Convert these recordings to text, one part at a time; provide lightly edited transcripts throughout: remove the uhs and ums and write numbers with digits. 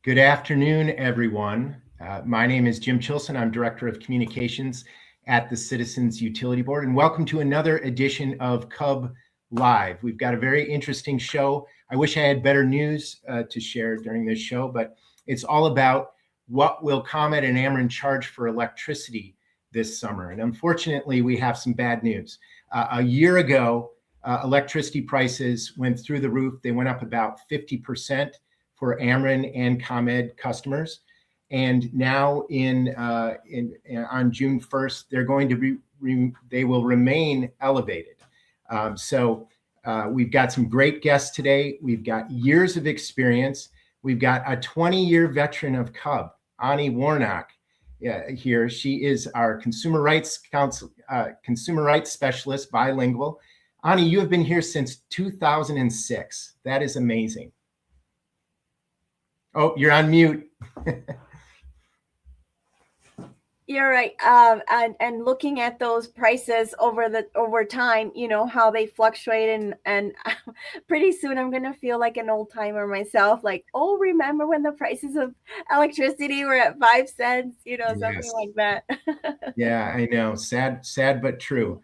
Good afternoon, everyone. My name is Jim Chilson. I'm Director of Communications at the Citizens Utility Board, and welcome to another edition of CUB Live. We've got a very interesting show. I wish I had better news to share during this show, but it's all about what will ComEd and Ameren charge for electricity this summer. And unfortunately, we have some bad news. A year ago, electricity prices went through the roof. They went up about 50% for Ameren and ComEd customers. And now on June 1st, they're going to they will remain elevated. So we've got some great guests today. We've got years of experience. We've got a 20-year veteran of CUB, Ani Warnock, here. She is our consumer rights specialist, bilingual. Ani, you have been here since 2006. That is amazing. Oh, you're on mute. You're right. And looking at those prices over time, you know, how they fluctuate and pretty soon I'm going to feel like an old timer myself. Like, oh, remember when the prices of electricity were at 5 cents, you know, something like that. Yeah, I know. Sad, but true.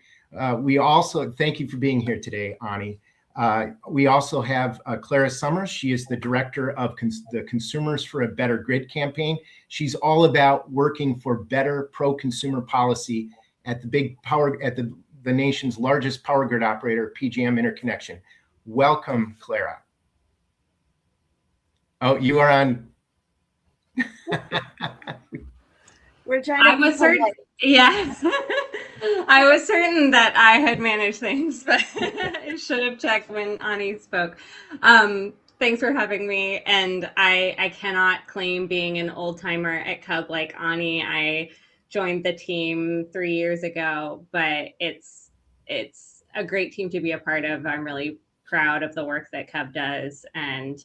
We also, thank you for being here today, Ani. We also have Clara Summers. She is the director of the Consumers for a Better Grid campaign. She's all about working for better pro-consumer policy at the nation's largest power grid operator, PJM Interconnection. Welcome, Clara. Oh, you are on. We're trying to. I was certain. Yes. I was certain that I had managed things, but I should have checked when Ani spoke. Thanks for having me. And I cannot claim being an old timer at CUB like Ani. I joined the team 3 years ago, but it's a great team to be a part of. I'm really proud of the work that CUB does, and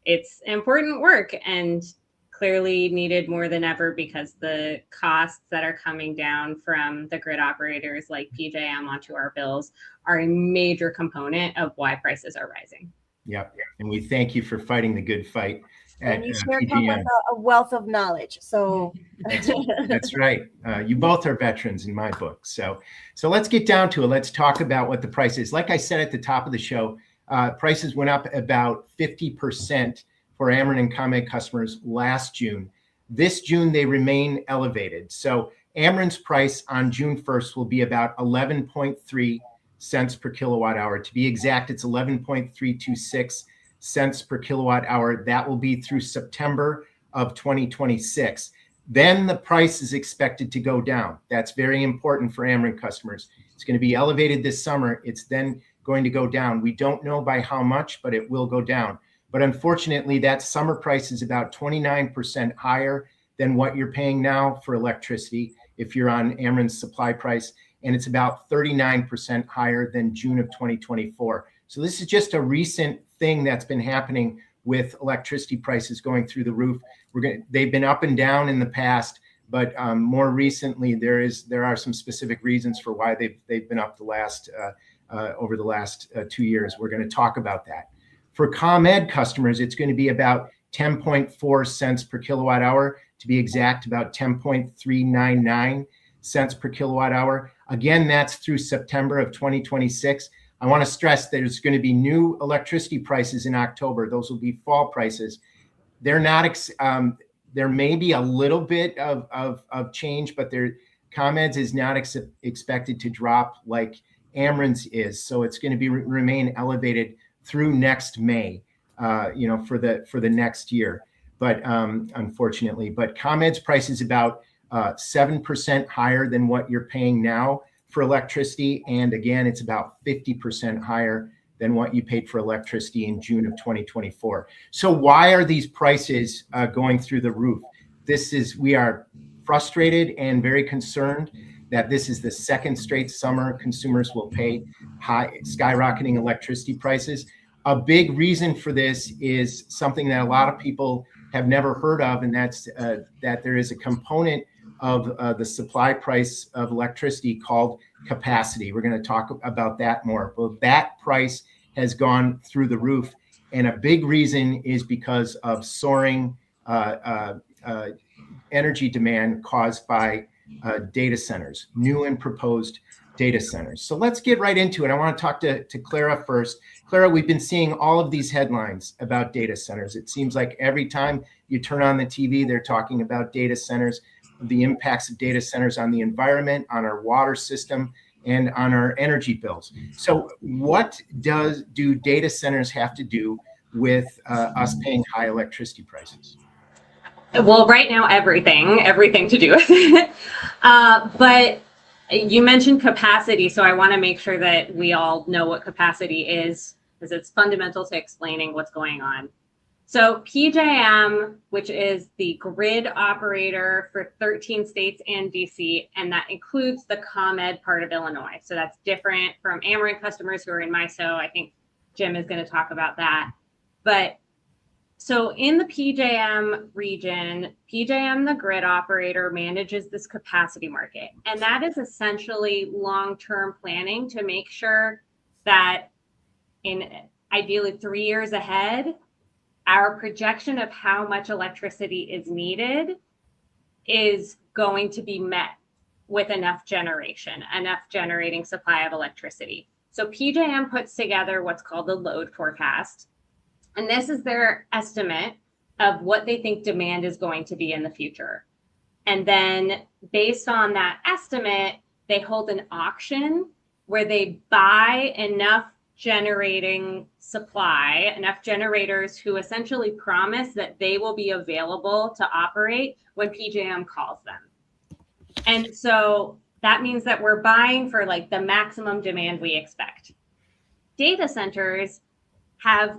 it's important work and clearly needed more than ever because the costs that are coming down from the grid operators like PJM onto our bills are a major component of why prices are rising. Yep, and we thank you for fighting the good fight. And you sure come with a wealth of knowledge. So that's right. You both are veterans in my book. So let's get down to it. Let's talk about what the price is. Like I said at the top of the show, prices went up about 50% for Ameren and ComEd customers last June. This June, they remain elevated. So Ameren's price on June 1st will be about 11.3 cents per kilowatt hour. To be exact, it's 11.326 cents per kilowatt hour. That will be through September of 2026. Then the price is expected to go down. That's very important for Ameren customers. It's going to be elevated this summer. It's then going to go down. We don't know by how much, but it will go down. But unfortunately, that summer price is about 29% higher than what you're paying now for electricity if you're on Ameren's supply price, and it's about 39% higher than June of 2024. So this is just a recent thing that's been happening with electricity prices going through the roof. They've been up and down in the past, but more recently there are some specific reasons for why they've been up over the last 2 years. We're going to talk about that. For ComEd customers, it's going to be about 10.4 cents per kilowatt hour. To be exact, about 10.399 cents per kilowatt hour. Again, that's through September of 2026. I want to stress there's going to be new electricity prices in October. Those will be fall prices. They're not. There may be a little bit of change, but ComEd's is not expected to drop like Ameren's is. So it's going to remain elevated through next May, for the next year. But unfortunately, ComEd's price is about 7% higher than what you're paying now for electricity. And again, it's about 50% higher than what you paid for electricity in June of 2024. So why are these prices going through the roof? We are frustrated and very concerned that this is the second straight summer consumers will pay skyrocketing electricity prices. A big reason for this is something that a lot of people have never heard of, and that's that there is a component of the supply price of electricity called capacity. We're going to talk about that more. Well, that price has gone through the roof, and a big reason is because of soaring energy demand caused by data centers, new and proposed data centers. So let's get right into it. I want to talk to Clara first. Clara, we've been seeing all of these headlines about data centers. It seems like every time you turn on the TV, they're talking about data centers, the impacts of data centers on the environment, on our water system, and on our energy bills. So what do data centers have to do with us paying high electricity prices? Well, right now, everything to do with it. But you mentioned capacity, so I want to make sure that we all know what capacity is, because it's fundamental to explaining what's going on. So PJM, which is the grid operator for 13 states and DC, and that includes the ComEd part of Illinois. So that's different from Ameren customers who are in MISO. I think Jim is going to talk about that. But so in the PJM region, PJM, the grid operator, manages this capacity market. And that is essentially long-term planning to make sure that in ideally 3 years ahead, our projection of how much electricity is needed is going to be met with enough generating supply of electricity. So PJM puts together what's called the load forecast. And this is their estimate of what they think demand is going to be in the future. And then based on that estimate, they hold an auction where they buy enough generating supply, enough generators who essentially promise that they will be available to operate when PJM calls them. And so that means that we're buying for like the maximum demand we expect. Data centers have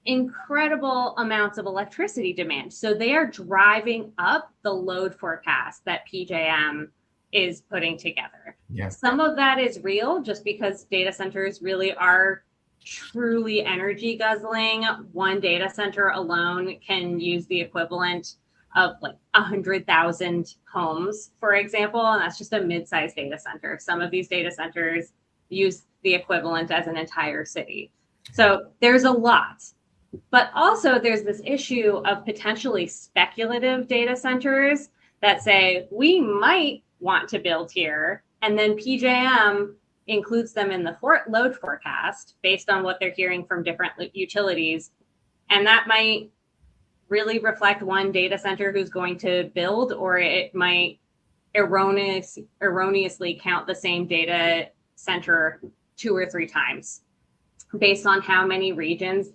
incredible amounts of electricity demand. So they are driving up the load forecast that PJM is putting together. Yeah. Some of that is real just because data centers really are truly energy guzzling. One data center alone can use the equivalent of like 100,000 homes, for example, and that's just a mid-sized data center. Some of these data centers use the equivalent as an entire city. So there's a lot. But also there's this issue of potentially speculative data centers that say, we might want to build here, and then PJM includes them in the load forecast based on what they're hearing from different utilities. And that might really reflect one data center who's going to build, or it might erroneously count the same data center 2 or 3 times based on how many regions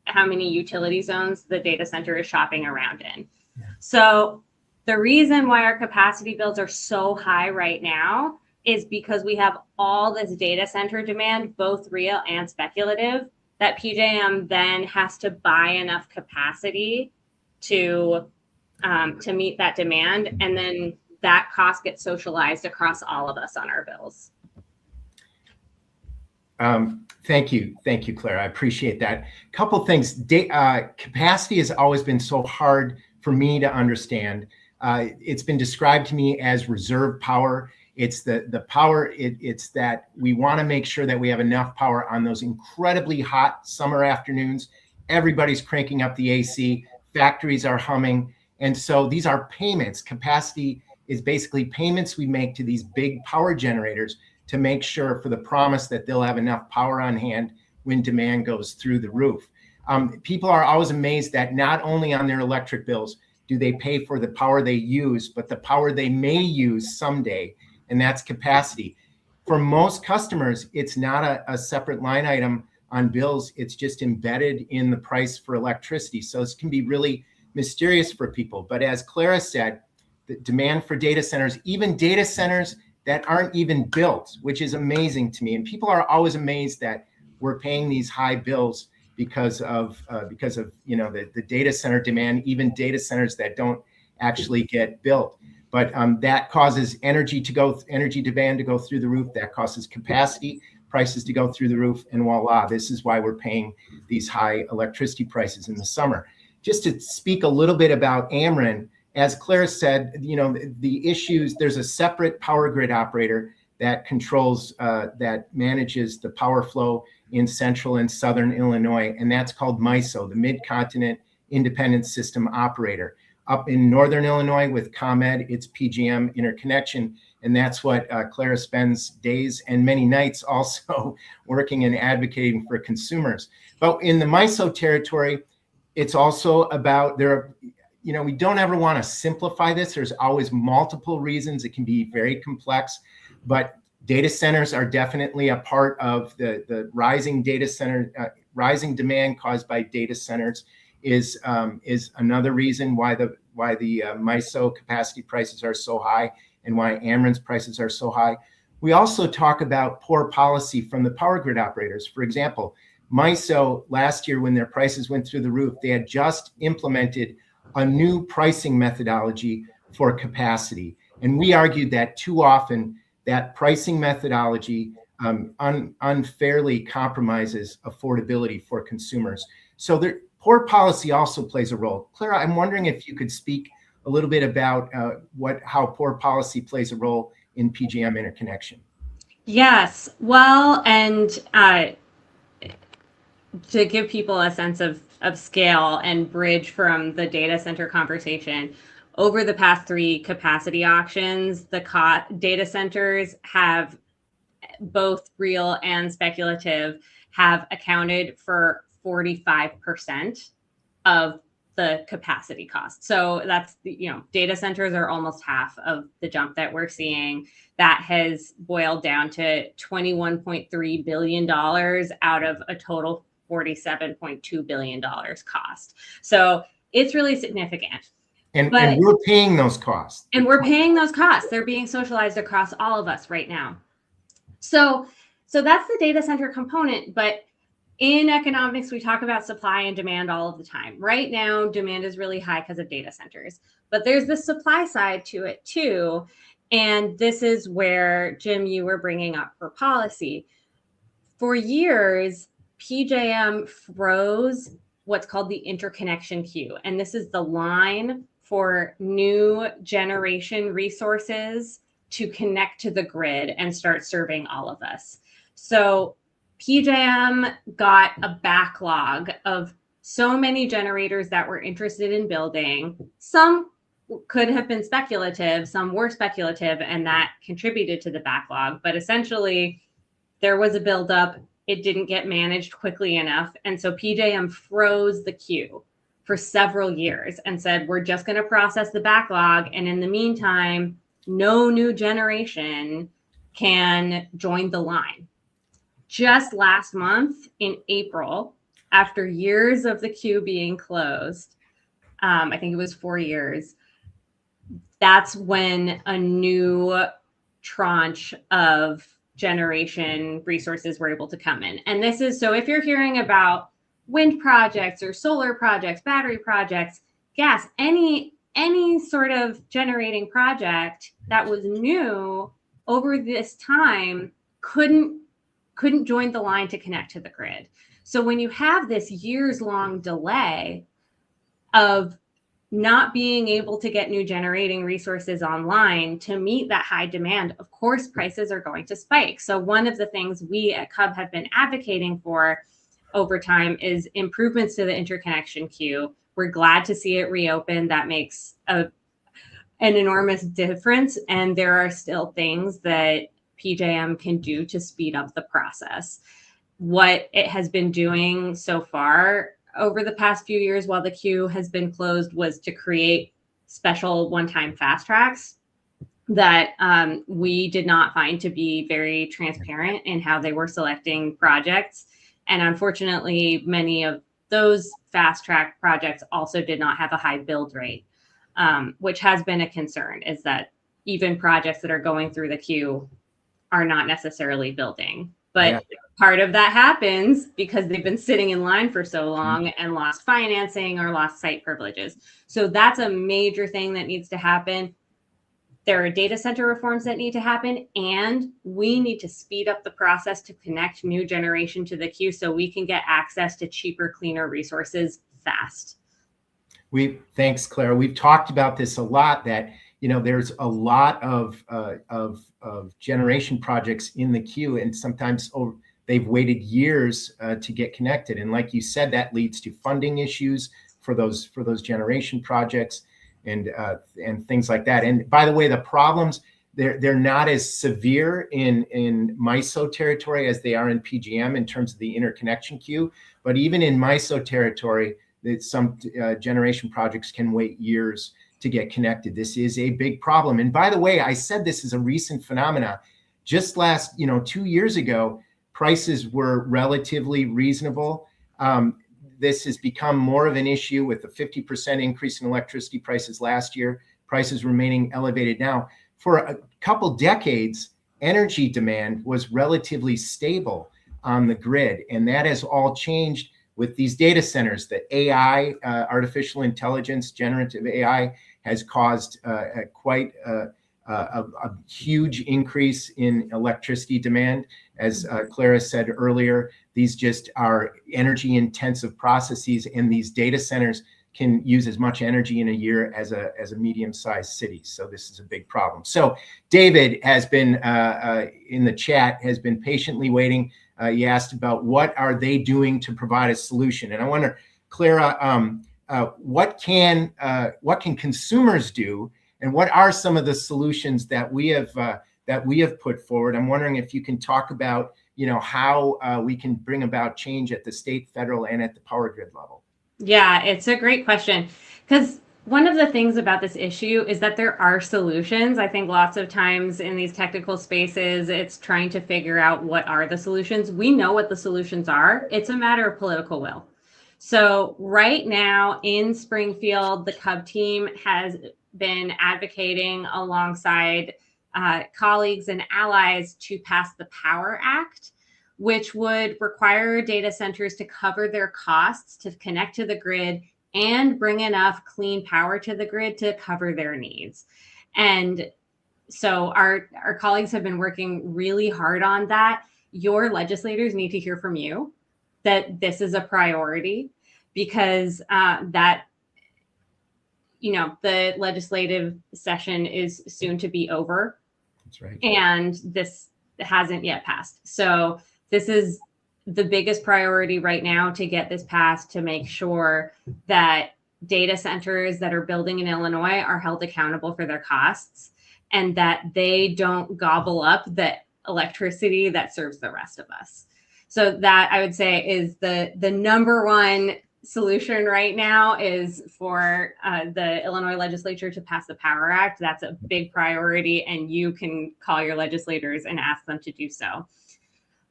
how many utility zones the data center is shopping around in. Yeah. So the reason why our capacity bills are so high right now is because we have all this data center demand, both real and speculative, that PJM then has to buy enough capacity to meet that demand. And then that cost gets socialized across all of us on our bills. Thank you, Clara. I appreciate that. Couple things. Capacity has always been so hard for me to understand. It's been described to me as reserve power. It's the power. It's that we want to make sure that we have enough power on those incredibly hot summer afternoons. Everybody's cranking up the AC. Factories are humming, and so these are payments. Capacity is basically payments we make to these big power generators to make sure for the promise that they'll have enough power on hand when demand goes through the roof. People are always amazed that not only on their electric bills do they pay for the power they use, but the power they may use someday, and that's capacity. For most customers, it's not a separate line item on bills. It's just embedded in the price for electricity. So this can be really mysterious for people. But as Clara said, the demand for data centers, even data centers that aren't even built, which is amazing to me. And people are always amazed that we're paying these high bills because of the data center demand, even data centers that don't actually get built. But that causes energy demand to go through the roof. That causes capacity prices to go through the roof. And voila, this is why we're paying these high electricity prices in the summer. Just to speak a little bit about Ameren, as Claire said, the issues, there's a separate power grid operator that controls, that manages the power flow in central and southern Illinois, and that's called MISO, the Mid-Continent independent system operator. Up in Northern Illinois with ComEd, it's PJM interconnection. And that's what Clara spends days and many nights also working and advocating for consumers. But in the MISO territory, it's also about we don't ever want to simplify this. There's always multiple reasons. It can be very complex, but data centers are definitely a part of the rising data center, rising demand caused by data centers is another reason why the MISO capacity prices are so high and why Ameren's prices are so high. We also talk about poor policy from the power grid operators. For example, MISO last year, when their prices went through the roof, they had just implemented a new pricing methodology for capacity. And we argued that too often that pricing methodology unfairly compromises affordability for consumers. So poor policy also plays a role. Clara, I'm wondering if you could speak a little bit about how poor policy plays a role in PJM interconnection. Yes, well, and to give people a sense of scale and bridge from the data center conversation, over the past 3 capacity auctions, the data centers have, both real and speculative, have accounted for 45% of the capacity cost. So that's, data centers are almost half of the jump that we're seeing. That has boiled down to $21.3 billion out of a total $47.2 billion cost. So it's really significant. And we're paying those costs. And we're paying those costs. They're being socialized across all of us right now. So that's the data center component. But in economics, we talk about supply and demand all of the time. Right now, demand is really high because of data centers. But there's the supply side to it too. And this is where, Jim, you were bringing up for policy. For years, PJM froze what's called the interconnection queue. And this is the line for new generation resources to connect to the grid and start serving all of us. So PJM got a backlog of so many generators that were interested in building. Some could have been speculative, some were speculative, and that contributed to the backlog. But essentially, there was a buildup. It didn't get managed quickly enough. And so PJM froze the queue for several years and said, we're just going to process the backlog. And in the meantime, no new generation can join the line. Just last month in April, after years of the queue being closed, I think it was 4 years, that's when a new tranche of generation resources were able to come in. And this is, so if you're hearing about wind projects or solar projects, battery projects, gas, any sort of generating project that was new over this time couldn't join the line to connect to the grid. So when you have this years-long delay of not being able to get new generating resources online to meet that high demand, of course, prices are going to spike. So one of the things we at CUB have been advocating for over time is improvements to the interconnection queue. We're glad to see it reopen. That makes an enormous difference. And there are still things that PJM can do to speed up the process. What it has been doing so far over the past few years while the queue has been closed was to create special one-time fast tracks that we did not find to be very transparent in how they were selecting projects. And unfortunately, many of those fast track projects also did not have a high build rate, which has been a concern, is that even projects that are going through the queue are not necessarily building. But part of that happens because they've been sitting in line for so long and lost financing or lost site privileges. So that's a major thing that needs to happen. There are data center reforms that need to happen, and we need to speed up the process to connect new generation to the queue so we can get access to cheaper, cleaner resources fast. Thanks, Clara. We've talked about this a lot, that there's a lot of generation projects in the queue, and sometimes they've waited years to get connected. And like you said, that leads to funding issues for those generation projects and things like that. And by the way, the problems, they're not as severe in MISO territory as they are in PJM in terms of the interconnection queue. But even in MISO territory, some generation projects can wait years to get connected. This is a big problem. And by the way, I said this is a recent phenomena. Just last, 2 years ago, prices were relatively reasonable. This has become more of an issue with the 50% increase in electricity prices last year, prices remaining elevated now. For a couple decades, energy demand was relatively stable on the grid, and that has all changed with these data centers. The AI, artificial intelligence, generative AI, has caused quite a huge increase in electricity demand. As Clara said earlier, these just are energy intensive processes, and these data centers can use as much energy in a year as a medium-sized city. So this is a big problem. So David has been in the chat, has been patiently waiting. He asked about what are they doing to provide a solution. And I wonder, Clara, what can consumers do, and what are some of the solutions that we have put forward? I'm wondering if you can talk about how we can bring about change at the state, federal, and at the power grid level. Yeah, it's a great question, because one of the things about this issue is that there are solutions. I think lots of times in these technical spaces, it's trying to figure out what are the solutions. We know what the solutions are. It's a matter of political will. So right now in Springfield, the CUB team has been advocating alongside colleagues and allies to pass the Power Act, which would require data centers to cover their costs to connect to the grid and bring enough clean power to the grid to cover their needs. And so our colleagues have been working really hard on that. Your legislators need to hear from you that this is a priority, because the legislative session is soon to be over. That's right. And this hasn't yet passed. So this is the biggest priority right now, to get this passed, to make sure that data centers that are building in Illinois are held accountable for their costs, and that they don't gobble up the electricity that serves the rest of us. So that, I would say, is the number one solution right now, is for the Illinois legislature to pass the Power Act. That's a big priority, and you can call your legislators and ask them to do so.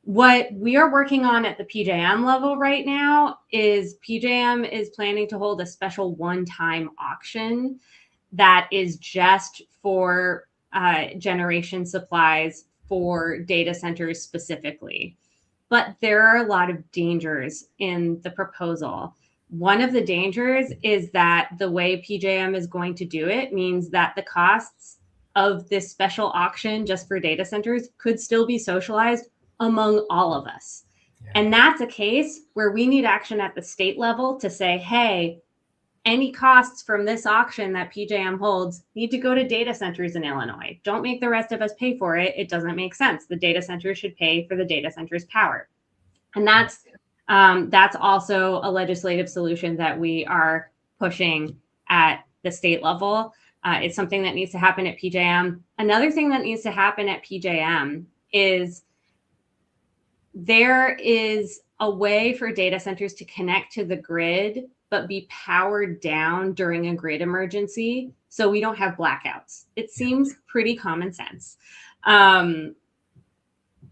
What we are working on at the PJM level right now is PJM is planning to hold a special one-time auction that is just for generation supplies for data centers specifically. But there are a lot of dangers in the proposal. One of the dangers is that the way PJM is going to do it means that the costs of this special auction just for data centers could still be socialized among all of us. Yeah. And that's a case where we need action at the state level to say, hey, any costs from this auction that PJM holds need to go to data centers in Illinois. Don't make the rest of us pay for it. It doesn't make sense. The data centers should pay for the data centers' power. And that's also a legislative solution that we are pushing at the state level. It's something that needs to happen at PJM. Another thing that needs to happen at PJM is there is a way for data centers to connect to the grid, but be powered down during a grid emergency, so we don't have blackouts. It seems pretty common sense.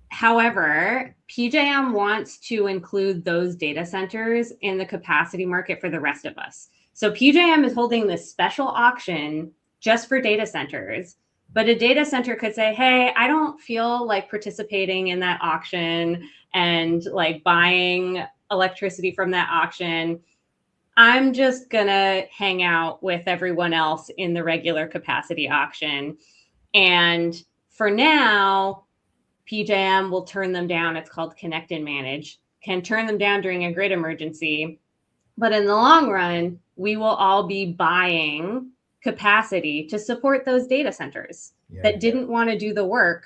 However, PJM wants to include those data centers in the capacity market for the rest of us. So PJM is holding this special auction just for data centers, but a data center could say, hey, I don't feel like participating in that auction and like buying electricity from that auction. I'm just gonna hang out with everyone else in the regular capacity auction. And for now, PJM will turn them down. It's called Connect and Manage, can turn them down during a grid emergency. But in the long run, we will all be buying capacity to support those data centers that didn't want to do the work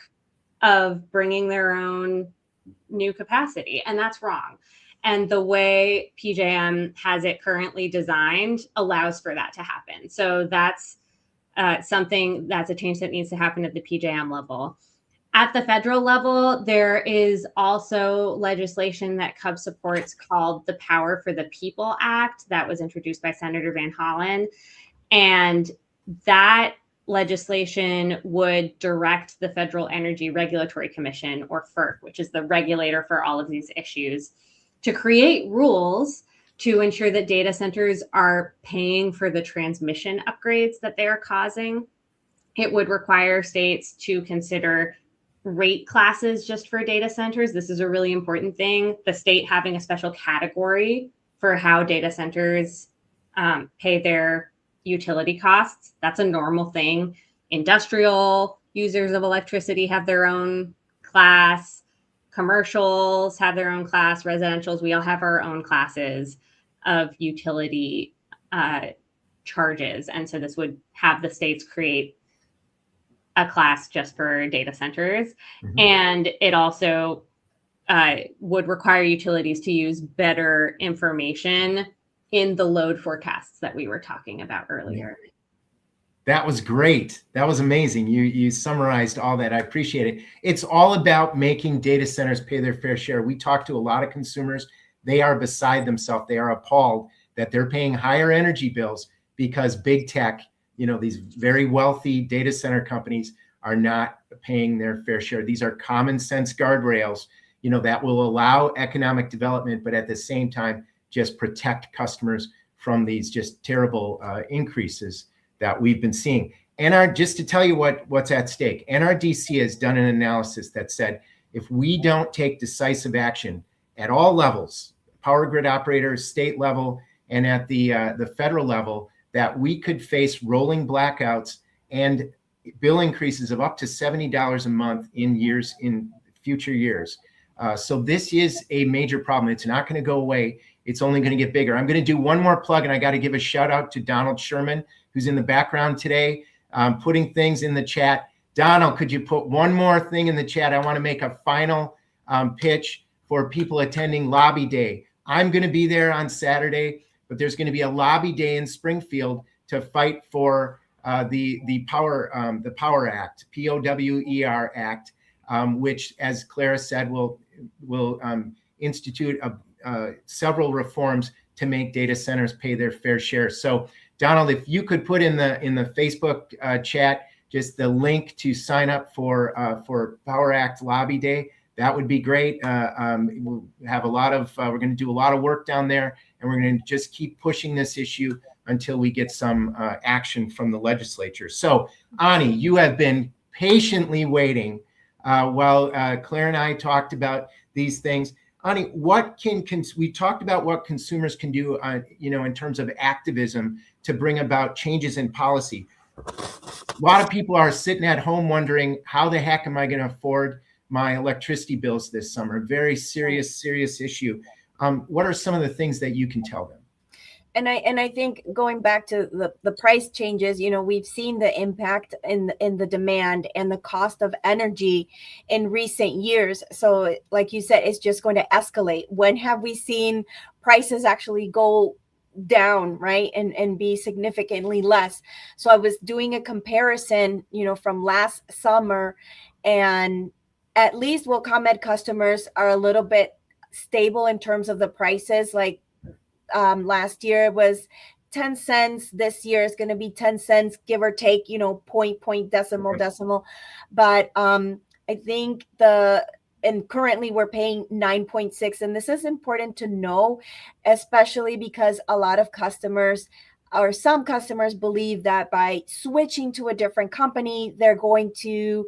of bringing their own new capacity. And that's wrong. And the way PJM has it currently designed allows for that to happen. So that's that's a change that needs to happen at the PJM level. At the federal level, there is also legislation that CUB supports called the Power for the People Act that was introduced by Senator Van Hollen. And that legislation would direct the Federal Energy Regulatory Commission, or FERC, which is the regulator for all of these issues, to create rules to ensure that data centers are paying for the transmission upgrades that they are causing. It would require states to consider rate classes just for data centers. This is a really important thing. The state having a special category for how data centers pay their utility costs. That's a normal thing. Industrial users of electricity have their own class. Commercials have their own class. Residentials, we all have our own classes of utility charges. And so this would have the states create a class just for data centers. Mm-hmm. And it also would require utilities to use better information in the load forecasts that we were talking about earlier. That was great. That was amazing. You summarized all that. I appreciate it. It's all about making data centers pay their fair share. We talk to a lot of consumers. They are beside themselves. They are appalled that they're paying higher energy bills because big tech, these very wealthy data center companies are not paying their fair share. These are common sense guardrails, that will allow economic development, but at the same time, just protect customers from these just terrible increases that we've been seeing. Just to tell you what's at stake, NRDC has done an analysis that said, if we don't take decisive action at all levels, power grid operators, state level, and at the federal level, that we could face rolling blackouts and bill increases of up to $70 a month in future years. So this is a major problem. It's not going to go away. It's only going to get bigger. I'm going to do one more plug, and I got to give a shout out to Donald Sherman, who's in the background today, putting things in the chat. Donald, could you put one more thing in the chat? I want to make a final pitch for people attending Lobby Day. I'm going to be there on Saturday, but there's going to be a lobby day in Springfield to fight for the Power Act, POWER Act, which, as Clara said, will institute several reforms to make data centers pay their fair share. So, Donald, if you could put in the Facebook chat just the link to sign up for Power Act Lobby Day, that would be great. We'll have we're going to do a lot of work down there, and we're going to just keep pushing this issue until we get some action from the legislature. So, Ani, you have been patiently waiting while Claire and I talked about these things. Ani, we talked about what consumers can do, in terms of activism to bring about changes in policy. A lot of people are sitting at home wondering, how the heck am I going to afford my electricity bills this summer? Very serious issue. What are some of the things that you can tell them? And I think going back to the price changes, we've seen the impact in the demand and the cost of energy in recent years. So like you said, it's just going to escalate. When have we seen prices actually go down, right? And be significantly less? So I was doing a comparison, from last summer, and at least ComEd customers are a little bit stable in terms of the prices. Like last year it was 10 cents. This year is going to be 10 cents, give or take, point, decimal. But I think and currently we're paying 9.6. And this is important to know, especially because a lot of customers, or some customers, believe that by switching to a different company, they're going to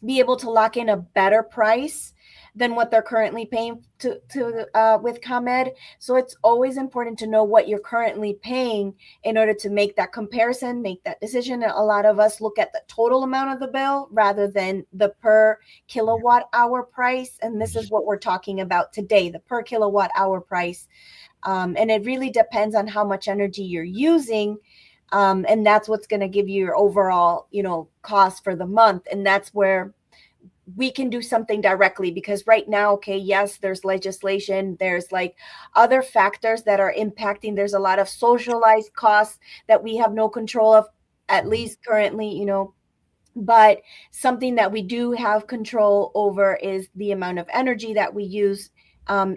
be able to lock in a better price than what they're currently paying with ComEd. So it's always important to know what you're currently paying in order to make that comparison, make that decision. And a lot of us look at the total amount of the bill rather than the per kilowatt hour price. And this is what we're talking about today, the per kilowatt hour price. And it really depends on how much energy you're using. And that's what's going to give you your overall, cost for the month. And that's where we can do something directly, because right now, okay, yes, there's legislation, there's like other factors that are impacting. There's a lot of socialized costs that we have no control of, at least currently, you know. But something that we do have control over is the amount of energy that we use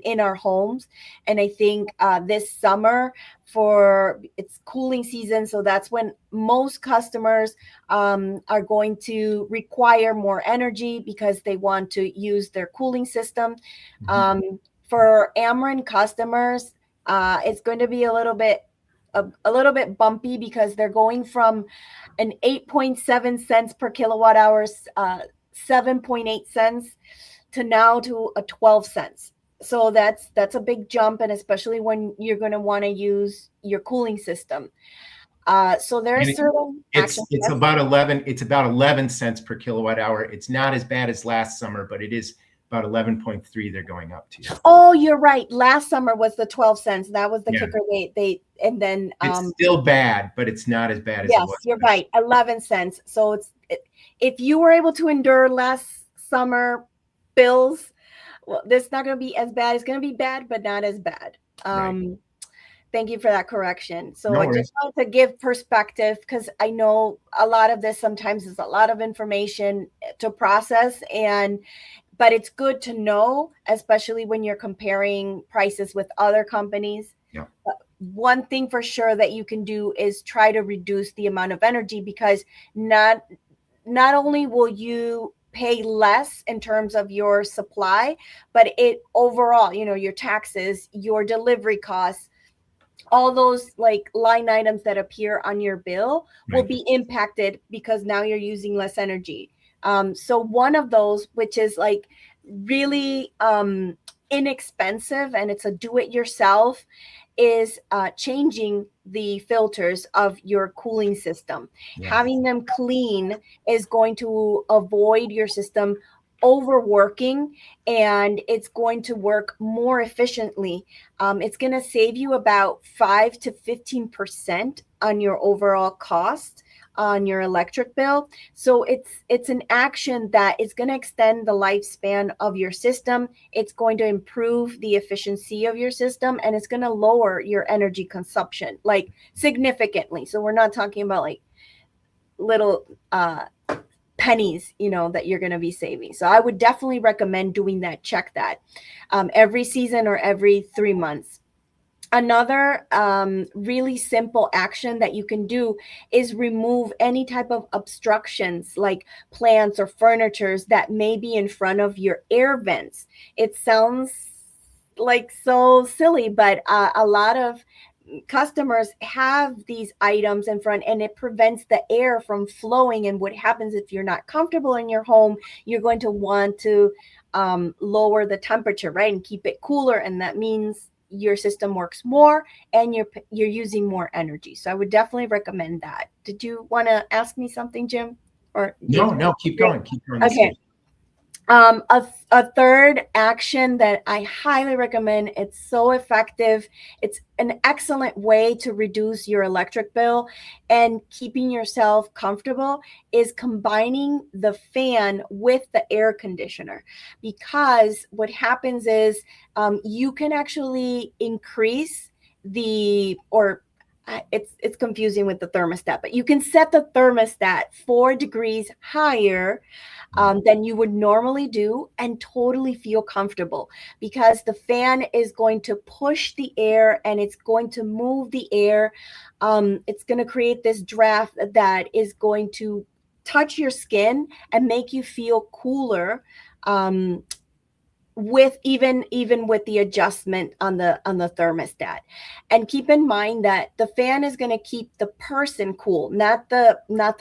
in our homes. And I think this summer, for it's cooling season, so that's when most customers are going to require more energy because they want to use their cooling system. For Ameren customers, it's going to be a little bit bumpy, because they're going from an 8.7 cents per kilowatt hour, 7.8 cents, to now to a 12 cents. So that's a big jump, and especially when you're going to want to use your cooling system. So there are certain actions. It's about 11 cents per kilowatt hour. It's not as bad as last summer, but it is about 11.3 they're going up to. Oh, you're right. Last summer was the 12 cents. That was the kicker. They and then it's still bad, but it's not as bad as yes, it was. You're right. 11 cents. So if you were able to endure last summer bills, well, this is not going to be as bad. It's going to be bad, but not as bad. Right. Thank you for that correction. So No I worries. just wanted to give perspective, because I know a lot of this sometimes is a lot of information to process, but it's good to know, especially when you're comparing prices with other companies. Yeah. One thing for sure that you can do is try to reduce the amount of energy, because not only will you pay less in terms of your supply, but it overall, you know, your taxes, your delivery costs, all those like line items that appear on your bill will be impacted, because now you're using less energy. So one of those, which is like really inexpensive, and it's a do-it-yourself, is changing the filters of your cooling system. Having them clean is going to avoid your system overworking, and it's going to work more efficiently. It's going to save you about 5 to 15% on your overall cost on your electric bill. So it's an action that is going to extend the lifespan of your system. It's going to improve the efficiency of your system, and it's going to lower your energy consumption like significantly. So we're not talking about like little pennies, you know, that you're going to be saving. So I would definitely recommend doing that. Check that every season or every 3 months. Another really simple action that you can do is remove any type of obstructions like plants or furnitures that may be in front of your air vents. It sounds like so silly, but a lot of customers have these items in front, and it prevents the air from flowing. And what happens if you're not comfortable in your home, you're going to want to lower the temperature, right, and keep it cooler. And that means your system works more, and you're using more energy. So I would definitely recommend that. Did you want to ask me something, Jim? Or no, keep going. Okay. A third action that I highly recommend, it's so effective. It's an excellent way to reduce your electric bill and keeping yourself comfortable, is combining the fan with the air conditioner. Because what happens is you can actually increase it's confusing with the thermostat, but you can set the thermostat 4 degrees higher than you would normally do, and totally feel comfortable, because the fan is going to push the air, and it's going to move the air. It's going to create this draft that is going to touch your skin and make you feel cooler. With even with the adjustment on the thermostat. And keep in mind that the fan is going to keep the person cool, not the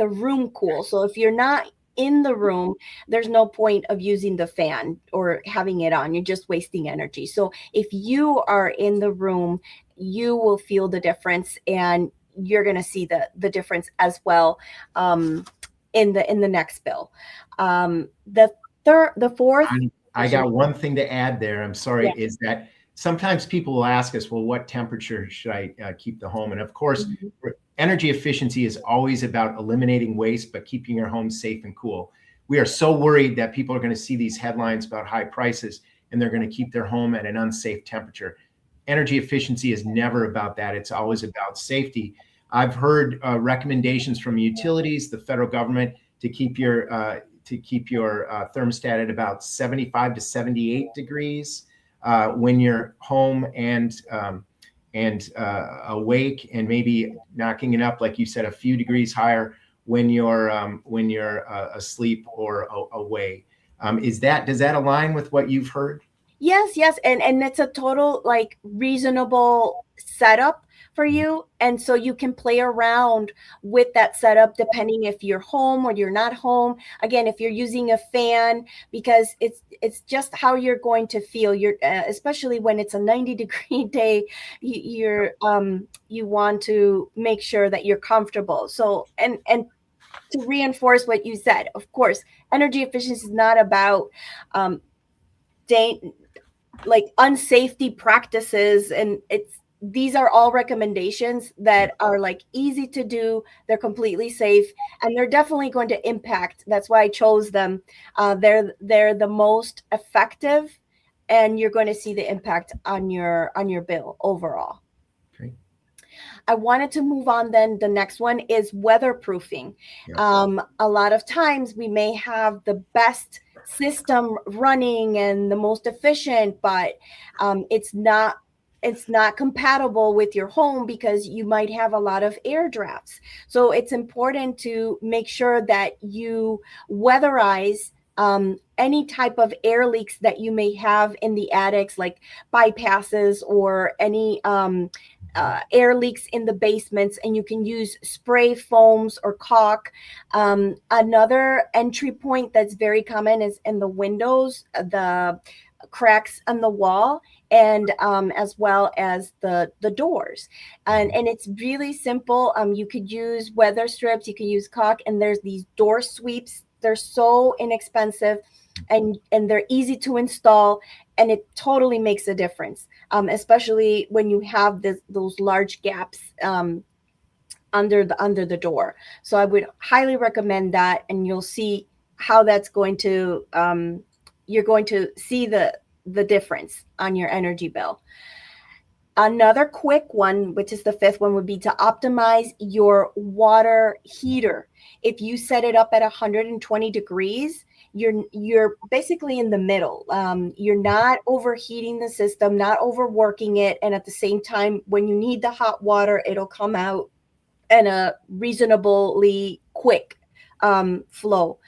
room cool. So if you're not in the room, there's no point of using the fan or having it on. You're just wasting energy. So if you are in the room, you will feel the difference, and you're going to see the difference as well in the next bill. The fourth. I got one thing to add there. I'm sorry, is that sometimes people will ask us, well, what temperature should I keep the home? And of course, energy efficiency is always about eliminating waste, but keeping your home safe and cool. we are so worried that people are going to see these headlines about high prices and they're going to keep their home at an unsafe temperature. Energy efficiency is never about that. It's always about safety. I've heard recommendations from utilities, the federal government, to keep your thermostat at about 75 to 78 degrees when you're home and awake, and maybe knocking it up, like you said, a few degrees higher when you're asleep or away. Does that align with what you've heard? Yes, and it's a total like reasonable setup for you, and so you can play around with that setup depending if you're home or you're not home. Again, if you're using a fan, because it's just how you're going to feel. You're especially when it's a 90-degree day, you want to make sure that you're comfortable. So and to reinforce what you said, of course, energy efficiency is not about like unsafety practices, and these are all recommendations that are like easy to do. They're completely safe, and they're definitely going to impact. That's why I chose them. They're the most effective, and you're going to see the impact on your bill overall. Okay. I wanted to move on then. The next one is weatherproofing. Yeah. A lot of times we may have the best system running and the most efficient, but it's not compatible with your home because you might have a lot of air drafts. So it's important to make sure that you weatherize any type of air leaks that you may have in the attics, like bypasses or any air leaks in the basements, and you can use spray foams or caulk. Another entry point that's very common is in the windows, the cracks on the wall, and as well as the doors. And it's really simple. You could use weather strips, you can use caulk, and there's these door sweeps. They're so inexpensive, and they're easy to install, and it totally makes a difference, especially when you have those large gaps under the door. So I would highly recommend that, and you'll see how that's going to you're going to see the difference on your energy bill. Another quick one, which is the fifth one, would be to optimize your water heater. If you set it up at 120 degrees, you're basically in the middle. You're not overheating the system, not overworking it, and at the same time, when you need the hot water, it'll come out in a reasonably quick flow.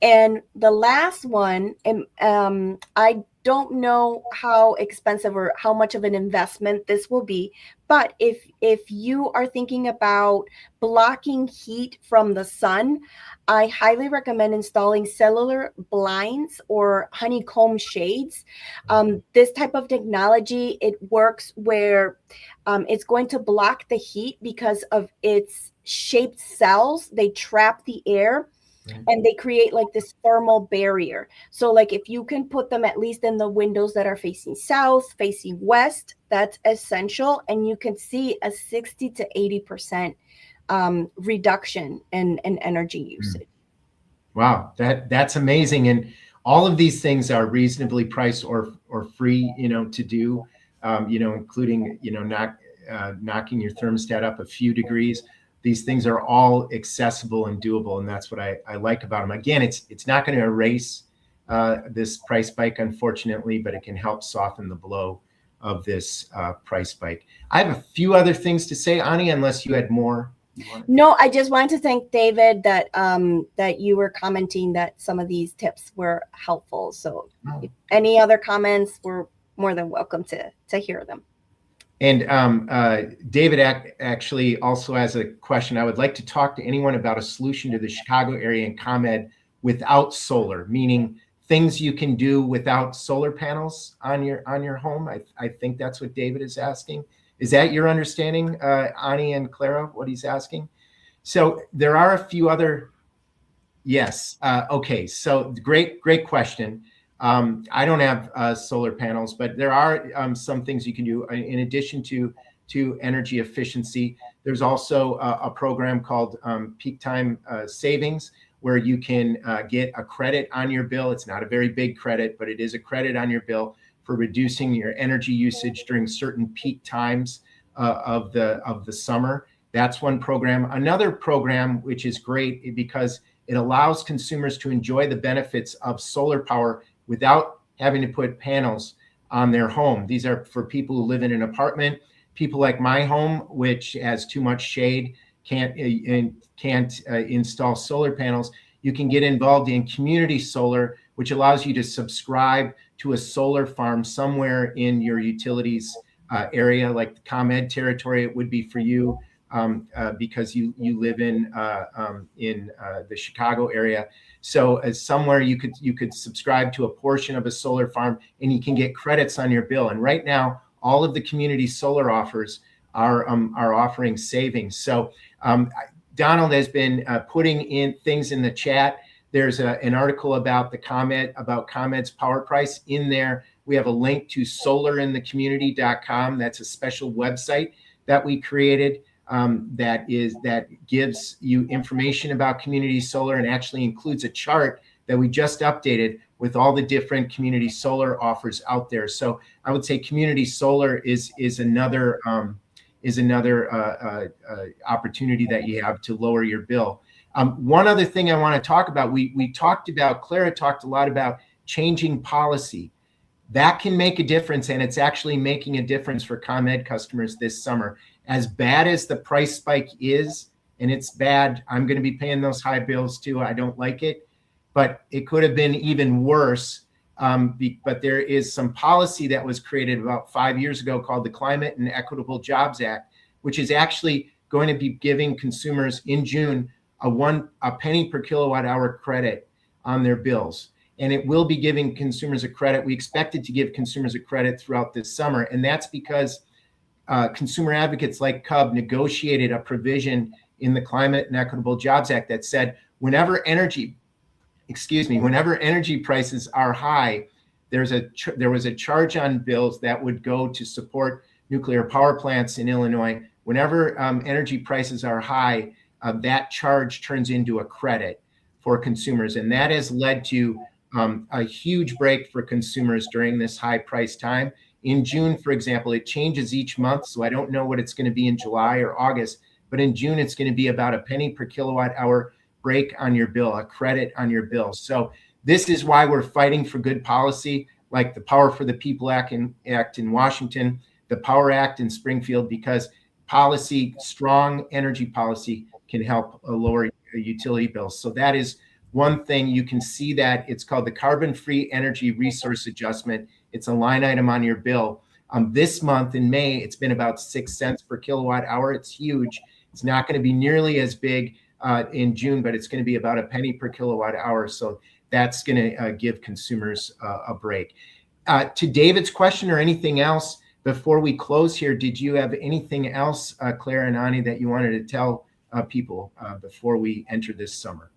And the last one, I don't know how expensive or how much of an investment this will be, but if you are thinking about blocking heat from the sun, I highly recommend installing cellular blinds or honeycomb shades. This type of technology, it works where it's going to block the heat because of its shaped cells. They trap the air. And they create like this thermal barrier. So like if you can put them at least in the windows that are facing south, facing west, that's essential. And you can see a 60 to 80% reduction in energy usage. Wow, that's amazing. And all of these things are reasonably priced or free, to do, including, knocking your thermostat up a few degrees. These things are all accessible and doable, and that's what I like about them. Again, it's not going to erase this price spike, unfortunately, but it can help soften the blow of this price spike. I have a few other things to say, Ani, unless you had more. No, I just wanted to thank David that you were commenting that some of these tips were helpful. So if any other comments, we're more than welcome to hear them. And David actually also has a question. I would like to talk to anyone about a solution to the Chicago area and ComEd without solar, meaning things you can do without solar panels on your home. I think that's what David is asking. Is that your understanding, Ani and Clara, what he's asking? So there are a few other, yes. Okay, so great question. I don't have solar panels, but there are some things you can do in addition to energy efficiency. There's also a program called Peak Time Savings, where you can get a credit on your bill. It's not a very big credit, but it is a credit on your bill for reducing your energy usage during certain peak times of the summer. That's one program. Another program, which is great because it allows consumers to enjoy the benefits of solar power without having to put panels on their home. These are for people who live in an apartment, people like my home, which has too much shade, can't install solar panels. You can get involved in community solar, which allows you to subscribe to a solar farm somewhere in your utilities area, like the ComEd territory. It would be for you because you live in the Chicago area. So as somewhere you could subscribe to a portion of a solar farm, and you can get credits on your bill. And right now, all of the community solar offers are offering savings. So Donald has been putting in things in the chat. There's an article about ComEd's power price in there. We have a link to solarinthecommunity.com. That's a special website that we created that gives you information about community solar and actually includes a chart that we just updated with all the different community solar offers out there. So I would say community solar is another opportunity that you have to lower your bill. One other thing I want to talk about, Clara talked a lot about changing policy. That can make a difference, and it's actually making a difference for ComEd customers this summer. As bad as the price spike is, and it's bad, I'm going to be paying those high bills too. I don't like it, but it could have been even worse. But there is some policy that was created about 5 years ago called the Climate and Equitable Jobs Act, which is actually going to be giving consumers in June a penny per kilowatt hour credit on their bills. And it will be giving consumers a credit. We expect it to give consumers a credit throughout this summer. And that's because consumer advocates like CUB negotiated a provision in the Climate and Equitable Jobs Act that said whenever energy prices are high, there was a charge on bills that would go to support nuclear power plants in Illinois. Whenever energy prices are high, that charge turns into a credit for consumers. And that has led to a huge break for consumers during this high price time. In June, for example, it changes each month. So I don't know what it's going to be in July or August, but in June, it's going to be about a penny per kilowatt hour break on your bill, a credit on your bill. So this is why we're fighting for good policy, like the Power for the People Act in Washington, the Power Act in Springfield, because strong energy policy can help lower utility bills. So that is one thing. You can see that it's called the Carbon-Free Energy Resource Adjustment. It's a line item on your bill. This month in May, it's been about 6 cents per kilowatt hour. It's huge. It's not going to be nearly as big in June, but it's going to be about a penny per kilowatt hour. So that's going to give consumers a break. To David's question or anything else, before we close here, did you have anything else, Clara and Ani, that you wanted to tell people before we enter this summer?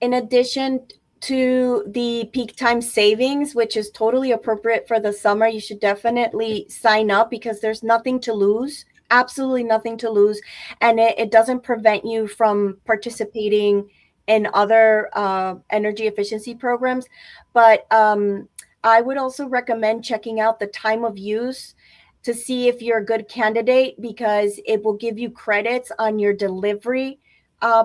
In addition to the peak time savings, which is totally appropriate for the summer, you should definitely sign up because there's nothing to lose, absolutely nothing to lose. And it doesn't prevent you from participating in other energy efficiency programs. But I would also recommend checking out the time of use to see if you're a good candidate, because it will give you credits on your delivery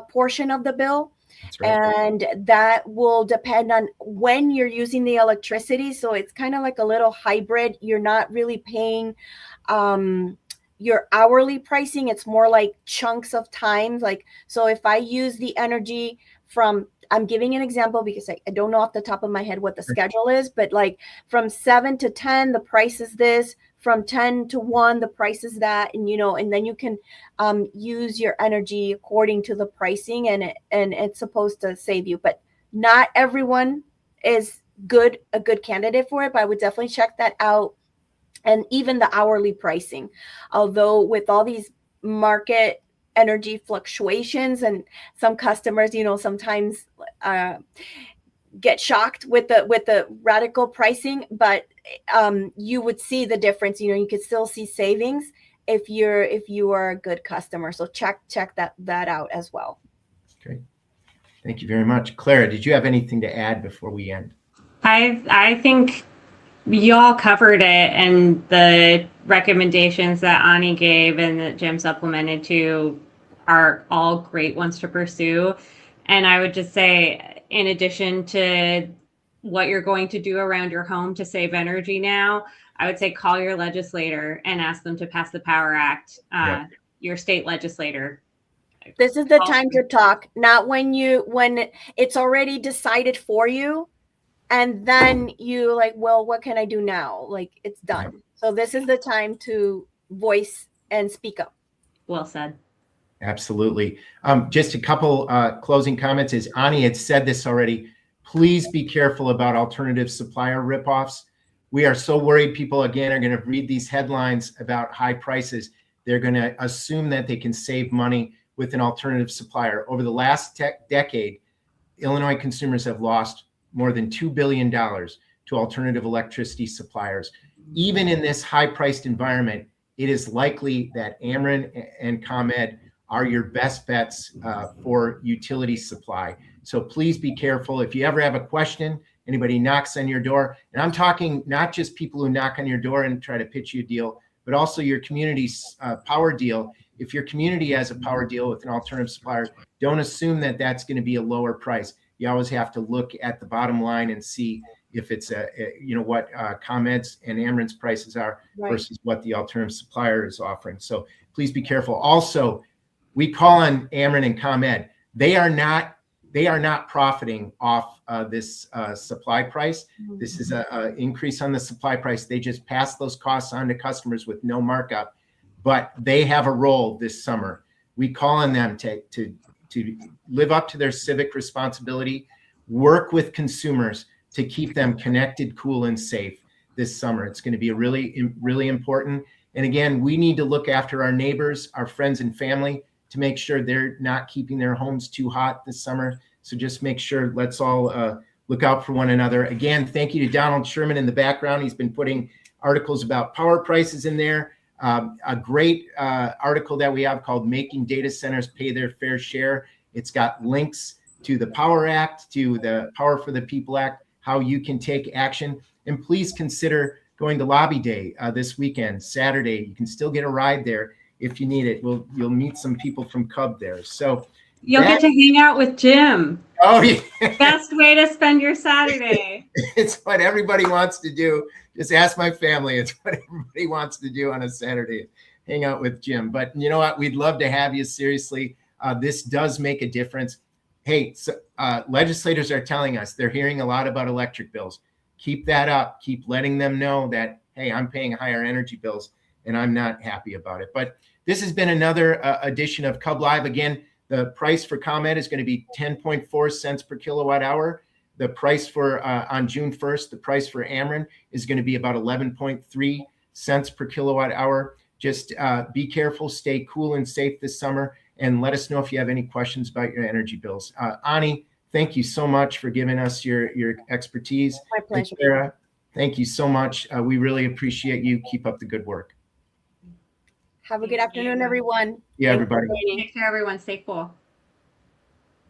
portion of the bill. That's right. And that will depend on when you're using the electricity. So it's kind of like a little hybrid. You're not really paying your hourly pricing. It's more like chunks of time. Like, so if I use the energy from, I'm giving an example because I don't know off the top of my head what the schedule is, but like from 7 to 10, the price is this. From 10 to 1, the price is that, and and then you can use your energy according to the pricing, and it's supposed to save you. But not everyone is a good candidate for it. But I would definitely check that out, and even the hourly pricing. Although with all these market energy fluctuations, and some customers, sometimes get shocked with the radical pricing, but you would see the difference. You could still see savings if you are a good customer. So check that out as well. Okay. Thank you very much. Clara, did you have anything to add before we end? I think y'all covered it, and the recommendations that Ani gave and that Jim supplemented to are all great ones to pursue. And I would just say, in addition to what you're going to do around your home to save energy now, I would say call your legislator and ask them to pass the Power Act, your state legislator. This is the time to talk, not when it's already decided for you. And then you like, well, what can I do now? Like, it's done. So this is the time to voice and speak up. Well said. Absolutely. Just a couple closing comments. As Ani had said this already, please be careful about alternative supplier ripoffs. We are so worried people, again, are going to read these headlines about high prices. They're going to assume that they can save money with an alternative supplier. Over the last decade, Illinois consumers have lost more than $2 billion to alternative electricity suppliers. Even in this high-priced environment, it is likely that Ameren and ComEd are your best bets for utility supply. So please be careful. If you ever have a question, anybody knocks on your door, and I'm talking not just people who knock on your door and try to pitch you a deal, but also your community's power deal. If your community has a power deal with an alternative supplier, don't assume that that's going to be a lower price. You always have to look at the bottom line and see if it's what ComEd's and Ameren's prices are versus what the alternative supplier is offering. So please be careful. Also, we call on Ameren and ComEd. They are not profiting off this supply price. This is an increase on the supply price. They just pass those costs on to customers with no markup, but they have a role this summer. We call on them to live up to their civic responsibility, work with consumers to keep them connected, cool, and safe this summer. It's going to be really, really important. And again, we need to look after our neighbors, our friends and family to make sure they're not keeping their homes too hot this summer. So just make sure, let's all look out for one another. Again, thank you to Donald Sherman in the background. He's been putting articles about power prices in there. A great article that we have called Making Data Centers Pay Their Fair Share. It's got links to the Power Act, to the Power for the People Act, how you can take action. And please consider going to Lobby Day this weekend, Saturday. You can still get a ride there if you need it. You'll meet some people from CUB there. So you'll get to hang out with Jim. Oh, yeah. Best way to spend your Saturday. It's what everybody wants to do. Just ask my family. It's what everybody wants to do on a Saturday, hang out with Jim. But you know what? We'd love to have you. Seriously, this does make a difference. Hey, so, legislators are telling us they're hearing a lot about electric bills. Keep that up. Keep letting them know that, hey, I'm paying higher energy bills and I'm not happy about it. But this has been another edition of CUB Live. Again, the price for ComEd is going to be 10.4 cents per kilowatt hour. The price for on June 1st, the price for Ameren is going to be about 11.3 cents per kilowatt hour. Just be careful, stay cool and safe this summer, and let us know if you have any questions about your energy bills. Ani, thank you so much for giving us your expertise. My pleasure. Sarah, thank you so much. We really appreciate you. Keep up the good work. Have a good afternoon, everyone. Yeah, everybody. Take care, everyone. Stay cool.